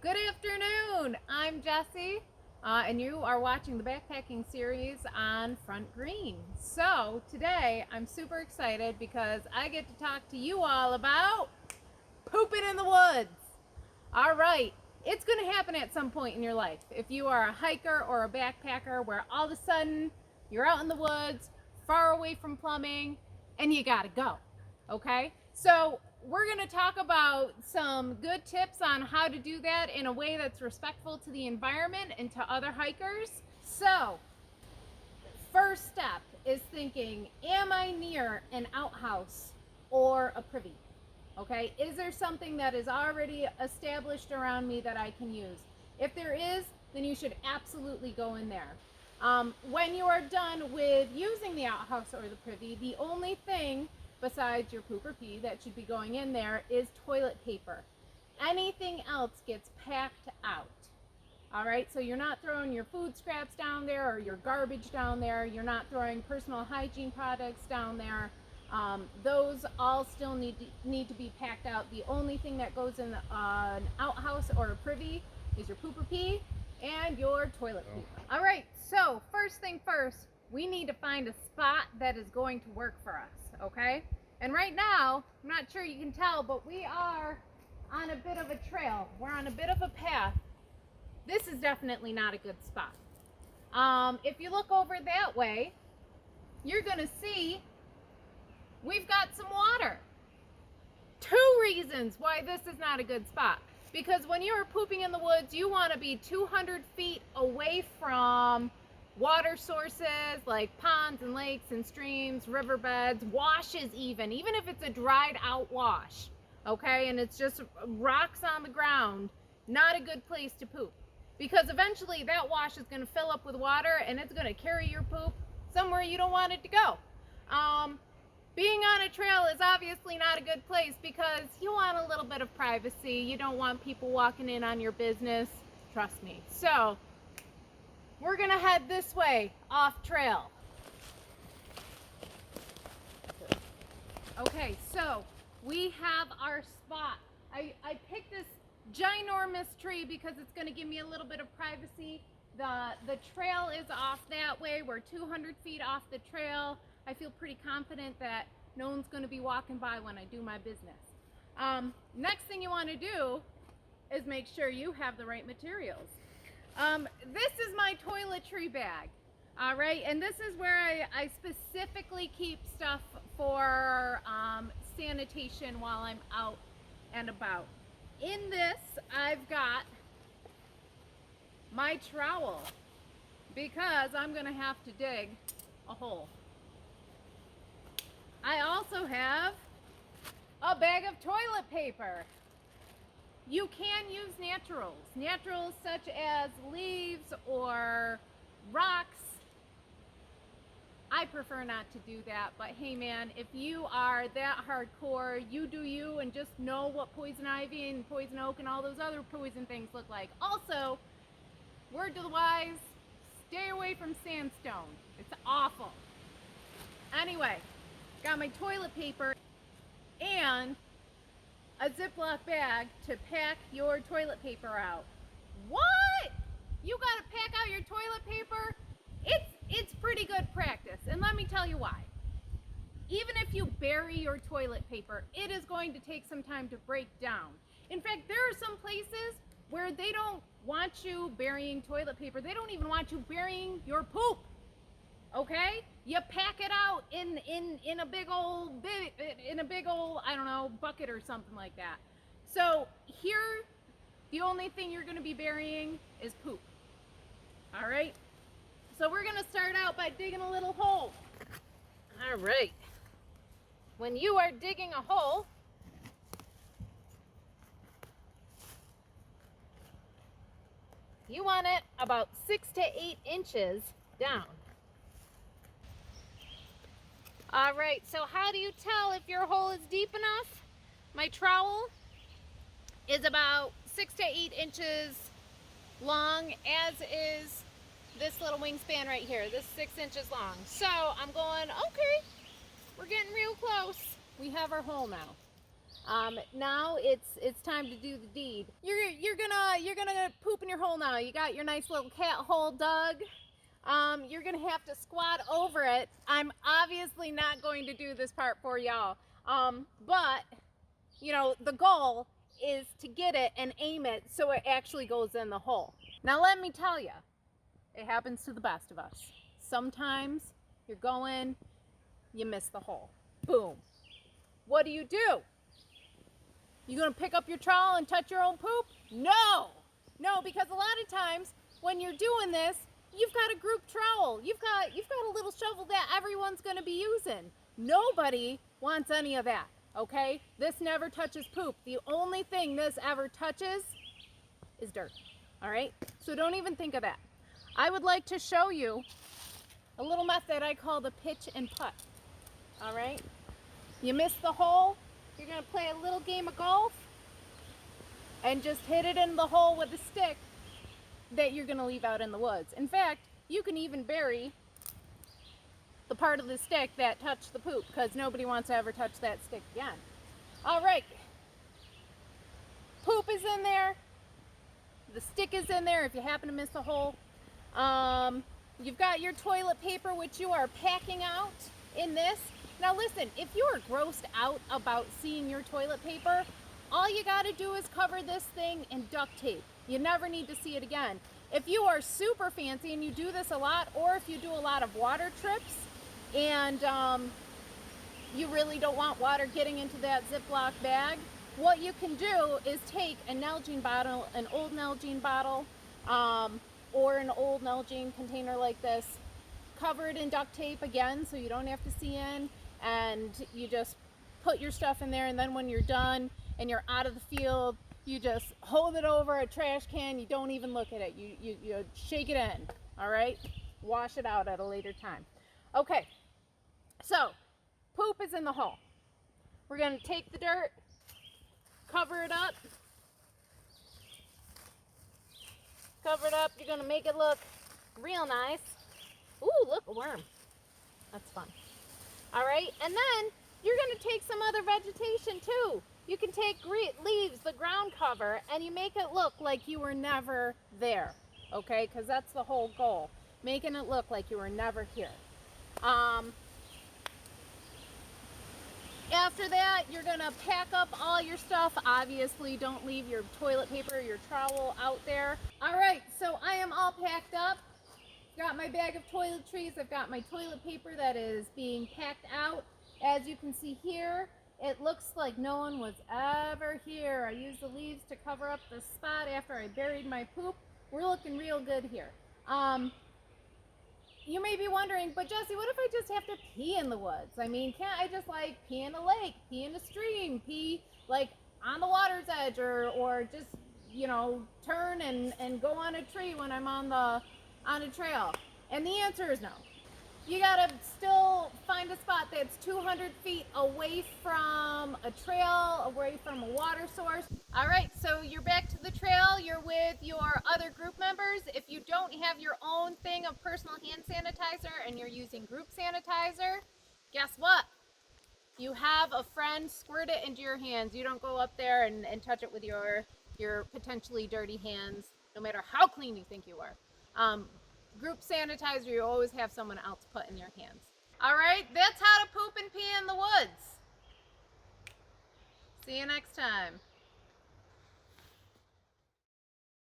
Good afternoon. I'm Jessie, and you are watching the backpacking series on Front Green. So today I'm super excited because I get to talk to you all about pooping in the woods. All right, it's going to happen at some point in your life. If you are a hiker or a backpacker where all of a sudden you're out in the woods, far away from plumbing, and you got to go. Okay? So we're going to talk about some good tips on how to do that in a way that's respectful to the environment and to other hikers. So, first step is thinking, am I near an outhouse or a privy? Okay, is there something that is already established around me that I can use? If there is, then you should absolutely go in there. When you are done with using the outhouse or the privy, the only thing besides your poop or pee that should be going in there is toilet paper. Anything else gets packed out. All right, so you're not throwing your food scraps down there or your garbage down there. You're not throwing personal hygiene products down there. Those all still need to be packed out. The only thing that goes in an outhouse or a privy is your poop or pee and your toilet paper. All right, so first thing first, we need to find a spot that is going to work for us, okay? And right now, I'm not sure you can tell, but we are on a bit of a trail. We're on a bit of a path. This is definitely not a good spot. If you look over that way, you're gonna see we've got some water. Two reasons why this is not a good spot. Because when you are pooping in the woods, you want to be 200 feet away from water sources like ponds and lakes and streams, riverbeds, washes even if it's a dried out wash, okay, and it's just rocks on the ground, not a good place to poop. Because eventually that wash is going to fill up with water and it's going to carry your poop somewhere you don't want it to go. Being on a trail is obviously not a good place because you want a little bit of privacy. You don't want people walking in on your business. Trust me. So, we're going to head this way, off trail. Okay, so we have our spot. I picked this ginormous tree because it's going to give me a little bit of privacy. The trail is off that way. We're 200 feet off the trail. I feel pretty confident that no one's going to be walking by when I do my business. Next thing you want to do is make sure you have the right materials. This is my toiletry bag, all right? And this is where I specifically keep stuff for sanitation while I'm out and about. In this, I've got my trowel because I'm going to have to dig a hole. I also have a bag of toilet paper. You can use naturals such as leaves or rocks. I prefer not to do that, but hey man, if you are that hardcore, you do you and just know what poison ivy and poison oak and all those other poison things look like. Also, word to the wise, stay away from sandstone. It's awful. Anyway, got my toilet paper and a Ziploc bag to pack your toilet paper out. What? You gotta pack out your toilet paper? It's pretty good practice, and let me tell you why. Even if you bury your toilet paper, it is going to take some time to break down. In fact, there are some places where they don't want you burying toilet paper. They don't even want you burying your poop. Okay? You pack it out in a big old I don't know, bucket or something like that. So here, the only thing you're going to be burying is poop. All right? So we're going to start out by digging a little hole. All right. When you are digging a hole, you want it about 6 to 8 inches down. All right, so how do you tell if your hole is deep enough? My trowel is about 6 to 8 inches long, as is this little wingspan right here. This is 6 inches long. So I'm going, okay, we're getting real close. We have our hole now. Now it's time to do the deed. You're gonna poop in your hole now. You got your nice little cat hole dug. You're gonna have to squat over it. I'm obviously not going to do this part for y'all. But you know, the goal is to get it and aim it so it actually goes in the hole. Now let me tell you, it happens to the best of us. Sometimes you're going, you miss the hole. Boom. What do? You gonna pick up your trowel and touch your own poop? No! No, because a lot of times when you're doing this, you've got a group trowel. You've got a little shovel that everyone's gonna be using. Nobody wants any of that, okay? This never touches poop. The only thing this ever touches is dirt, all right? So don't even think of that. I would like to show you a little method I call the pitch and putt, all right? You miss the hole, you're gonna play a little game of golf and just hit it in the hole with a stick that you're gonna leave out in the woods. In fact, you can even bury the part of the stick that touched the poop because nobody wants to ever touch that stick again. All right, poop is in there, the stick is in there if you happen to miss the hole. You've got your toilet paper, which you are packing out in this. Now listen, if you are grossed out about seeing your toilet paper, all you gotta do is cover this thing in duct tape. You never need to see it again. If you are super fancy and you do this a lot, or if you do a lot of water trips and you really don't want water getting into that Ziploc bag, what you can do is take a Nalgene bottle, an old Nalgene bottle, or an old Nalgene container like this, cover it in duct tape again so you don't have to see in, and you just put your stuff in there, and then when you're done and you're out of the field, you just hold it over a trash can. You don't even look at it. You shake it in, all right? Wash it out at a later time. Okay, so poop is in the hole. We're gonna take the dirt, cover it up, you're gonna make it look real nice. Ooh, look, a worm. That's fun. All right, and then you're gonna take some other vegetation too. You can take leaves, the ground cover, and you make it look like you were never there, okay? Because that's the whole goal, making it look like you were never here. After that, you're gonna pack up all your stuff. Obviously, don't leave your toilet paper, your trowel out there. All right, so I am all packed up. Got my bag of toiletries. I've got my toilet paper that is being packed out. As you can see here, it looks like no one was ever here. I used the leaves to cover up the spot after I buried my poop. We're looking real good here. You may be wondering, but Jessie, what if I just have to pee in the woods? I mean, can't I just like pee in a lake, pee in a stream, pee like on the water's edge, or just, you know, turn and go on a tree when I'm on a trail? And the answer is no. You gotta still find a spot that's 200 feet away from a trail, away from a water source. All right, so you're back to the trail. You're with your other group members. If you don't have your own thing of personal hand sanitizer and you're using group sanitizer, guess what? You have a friend squirt it into your hands. You don't go up there and touch it with your potentially dirty hands, no matter how clean you think you are. Group sanitizer, you always have someone else put in your hands. All right, that's how to poop and pee in the woods. See you next time.